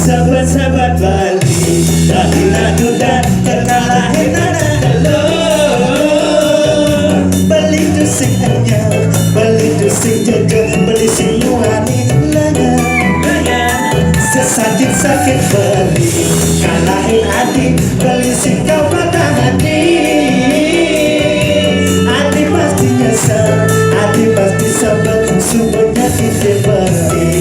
Sahabat-sahabat Bali, nadu dan terkalahin nada Bali tu sing anyar, Bali tu sing jaga, Bali sing muani langa Sesakit-sakit Bali, kalahin hati, Bali sing kau patah hati Hati pasti nyesal, hati pasti sabar, sumbernya kita Bali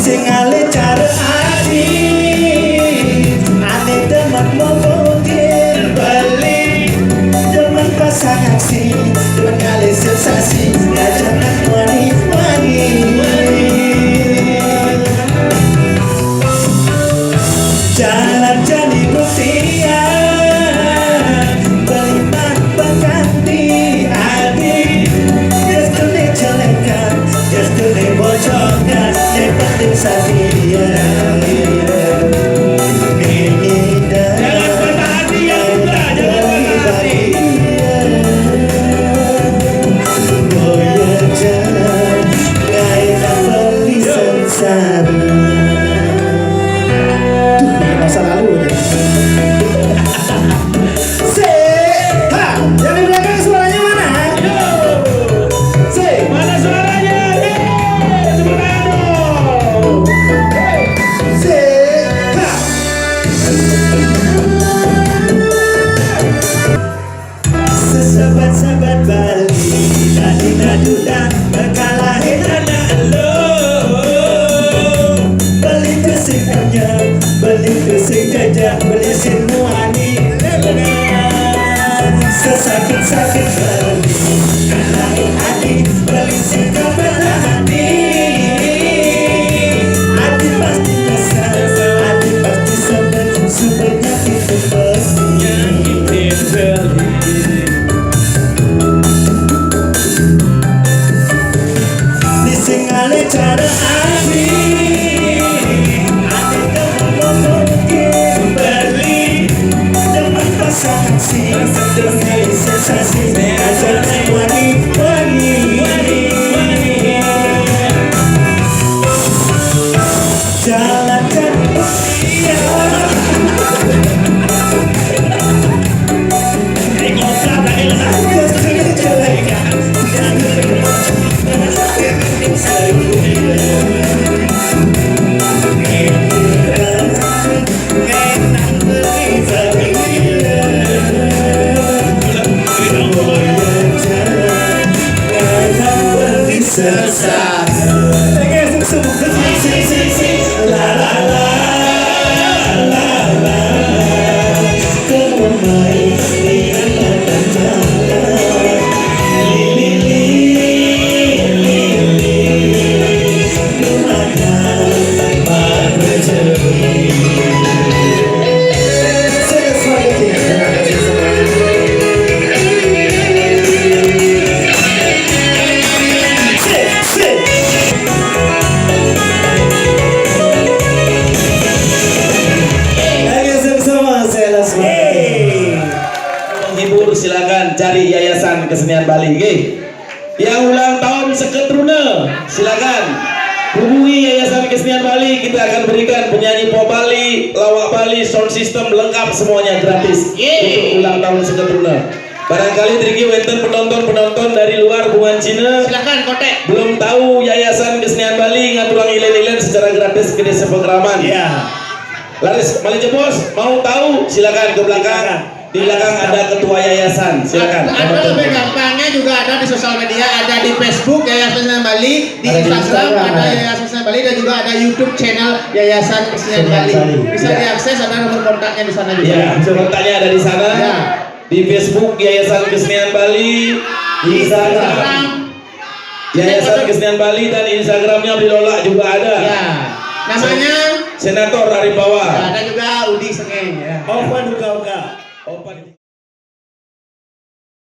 Sing ale cara adi ane demak mungkin Bali demak pasangan si demak kali sensasi ngajakan wani jalan jadi mutia beriman berganti adi yesterday jelekan yesterday bocorkan penting sadia jangan patah hati ya sudah jangan patah hati goyang jalan gairah beli sengsara tuh masa lalu ya yang di belakang suaranya mana? Mana suaranya? Sahabat-sahabat Bali, nadu dan terkalahin nada lo Bali tu sing anyar, Bali tu sing gajah, Bali sing muani sesakit-sakit Bali, kalahin hati, Bali sing kau patah hati hati pasti nyesal, hati pasti sabar, sumbernya kita pasti cara abi ada demak mungkin Bali demak pasangan si demak sensasi ngajakan wani jalan dan usia silakan cari Yayasan Kesenian Bali. Yang ulang tahun Seketruna silakan hubungi Yayasan Kesenian Bali. Kita akan berikan penyanyi pop Bali, lawak Bali, sound system lengkap semuanya gratis untuk ulang tahun Seketruna. Barangkali Triki wenten penonton dari luar bungan Cina silakan kontak belum tahu Yayasan Kesenian Bali ngaturang ilen-ilen secara gratis ke desa Pegraman. Laris Malaysia Bos mau tahu silakan ke belakang. Di belakang ada ketua yayasan, silakan. Ada lebih gampangnya juga ada di sosial media, ada di Facebook Yayasan Kesenian Bali, di Instagram ada Yayasan Kesenian Bali dan juga ada YouTube channel Yayasan Kesenian Bali. Bisa diakses, ada nomor kontaknya di sana juga. Iya, nomor kontaknya ada di sana. Ya. Di Facebook Yayasan Kesenian Bali, di Instagram Yayasan Kesenian Bali dan Instagramnya Bilola juga ada. Ya. Namanya Senator Arief Bawah. Ada juga Udi Sengeng. Ya. Opa Duka Opa.